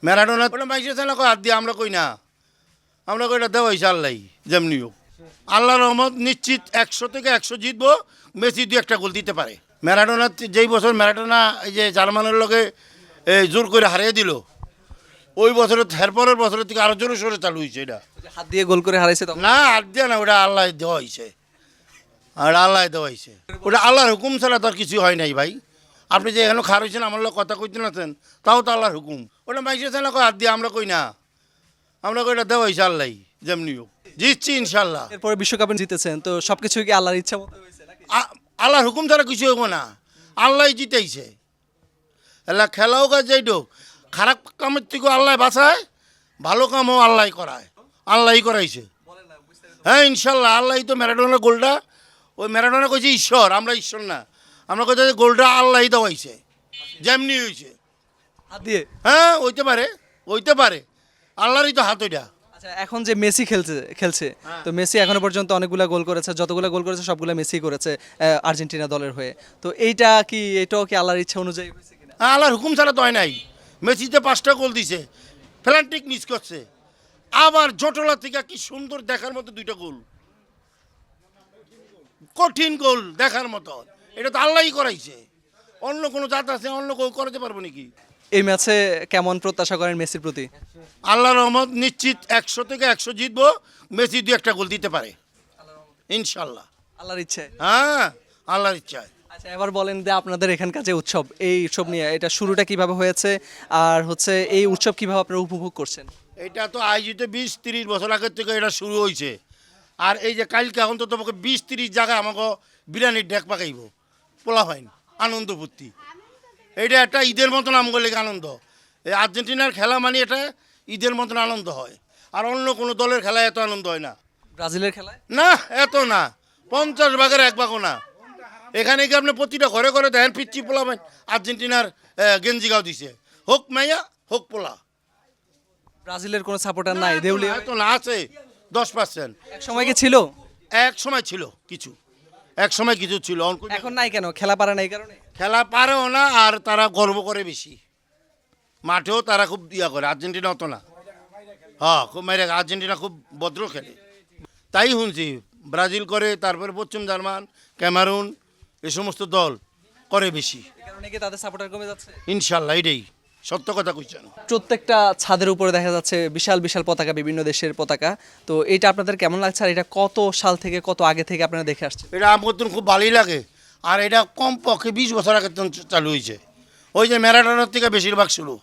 Maradona ওটা মাইসে না কয় হাত দিয়ে আমরা কই না, আমরা কই এটা দেওয়া হয়েছে আল্লাহ যেমনি হোক। আল্লাহ রহমত নিশ্চিত 100 থেকে 100 জিতবো, মেসি 2-1টা গোল দিতে পারে। ম্যারাডোনা যেই বছর ম্যারাডোনা এই যে জার্মানের লগে জোর করে হারিয়ে দিল, ওই বছরের এরপরের বছরের থেকে আরো জোরে সোরে চালু হয়েছে এটা। হাত দিয়ে গোল করে হারাইছে তখন। না হাত দিয়ে না, ওটা আল্লাহ দেওয়া হয়েছে, আর আল্লাহ দেওয়া হয়েছে। ওটা আল্লাহর হুকুম ছাড়া তো আর কিছু হয় নাই ভাই। আপনি যে এখানে খার হয়েছেন আমার লোক কথা কইতে নাছেন, তাও তো আল্লাহর হুকুম। ওটা মাইসে না কয় হাত দিয়ে আমরা কই না, আমরা কই এটা দেওয়া হয়েছে আল্লাহ যেমনি হোক। জিতছি ইনশাল্লাহ। এরপরে বিশ্বকাপে জিতেছেন, তো সবকিছু কি আল্লাহর ইচ্ছা মতো হয়েছে নাকি? আল্লাহর হুকুম ছাড়া কিছু হইব না, আল্লাহ জিতাইছে। এলা খেলাও কাজ যাইডো, খারাপ কামের থেকে আল্লাহ বাঁচায়, ভালো কামও আল্লাহ করায়, আল্লাহই করাইছে। হ্যাঁ ইনশাল্লাহ আল্লাহই তো ম্যারাডোনার গোলটা, ওই ম্যারাডোনা কইছে ঈশ্বর, আমরা ঈশ্বর না, আমরা কইতে গোলটা আল্লাহই দেওয়াইছে যেমনি হয়েছে। হাত দিয়ে। হ্যাঁ হইতে পারে, হইতে পারে, আল্লাহরই তো হাত ওইটা। আচ্ছা, এখন যে মেসি খেলছে তো মেসি এখনো পর্যন্ত অনেকগুলা গোল করেছে, যতগুলা গোল করেছে সবগুলা মেসি করেছে আর্জেন্টিনা দলের হয়ে। তো এটাও কি আল্লাহর ইচ্ছা অনুযায়ী হয়েছে কিনা? হ্যাঁ আল্লাহর হুকুম ছাড়া তো হয় নাই। মেসিতে 5টা গোল দিছে, ফ্ল্যান্টিক মিস করছে, আবার জটলা থেকে কি সুন্দর দেখার মতো 2টা গোল, কঠিন গোল দেখার মতো। এটা তো আল্লাহই করাইছে, অন্য কোনো জাত আছে অন্য কেউ করাতে পারবো নাকি? এই ম্যাচে কেমন প্রত্যাশা করেন মেসির প্রতি? আল্লাহ রহমত নিশ্চিত 100 থেকে 100 জিতবো, মেসি 2-1টা গোল দিতে পারে ইনশাল্লাহ। আল্লাহর ইচ্ছায়। হ্যাঁ আল্লাহর ইচ্ছায়। আচ্ছা, এবার বলেন যে আপনাদের এখানকার যে উৎসব, এই উৎসব নিয়ে এটা শুরুটা কিভাবে হয়েছে, আর হচ্ছে এই উৎসব কিভাবে আপনারা উপভোগ করছেন? এটা তো আয়োজিত 20-30 বছর আগের থেকে এটা শুরু হয়েছে। আর এই যে কালকে এখন তো তোমাকে 20-30 জায়গায় আমাকে বিরিয়ানির ডেক পাকাইব, পোলা হয় আনন্দ ফুর্তি। এইটা একটা ঈদের মতন আমগো লেগে আনন্দ। এই আর্জেন্টিনার খেলা মানে এটা ঈদের মতন আনন্দ হয়, আর অন্য কোনো দলের খেলায় এত আনন্দ হয় না। ব্রাজিলের খেলায় না এত না, 50 ভাগের 1 ভাগও না। এখানে কি আপনি প্রতিটা ঘরে ঘরে দেখেন পিচ্ছি পোলা ভাই আর্জেন্টিনার গেঞ্জি গাও দিছে, হোক মাইয়া হোক পোলা। ব্রাজিলের কোনো সাপোর্টার নাই দেউলিয়া? এত না, আছে 10%। এক সময় কি ছিল? এক সময় ছিল কিছু, এক সময় কিছু ছিল, এখন নাই কেন? খেলা পারে না এই কারণে? খেলা পারেও না, আর তারা গর্ব করে বেশি, মাঠেও তারা খুব ইয়া করে। আর্জেন্টিনা অত না, হ্যাঁ খুব মেরে, আর্জেন্টিনা খুব ভদ্র খেলে, তাই শুনছি। ব্রাজিল করে, তারপরে পশ্চিম জার্মান, ক্যামেরুন, এ সমস্ত দল করে বেশি। এই কারণে কি তাদের সাপোর্টার কমে যাচ্ছে? ইনশাল্লাহ এটাই সত্য কথা কইছেন। প্রত্যেকটা ছাদের উপরে দেখা যাচ্ছে বিশাল বিশাল পতাকা, বিভিন্ন দেশের পতাকা। তো এটা আপনাদের কেমন লাগছে, আর এটা কত সাল থেকে, কত আগে থেকে আপনারা দেখে আসছেন? এটা আমার তো খুব ভালোই লাগে, আর এটা কমপক্ষে 20 বছর আগে চালু হয়েছে। ওই যে ম্যারাডোনার থেকে বেশিরভাগ শুরু।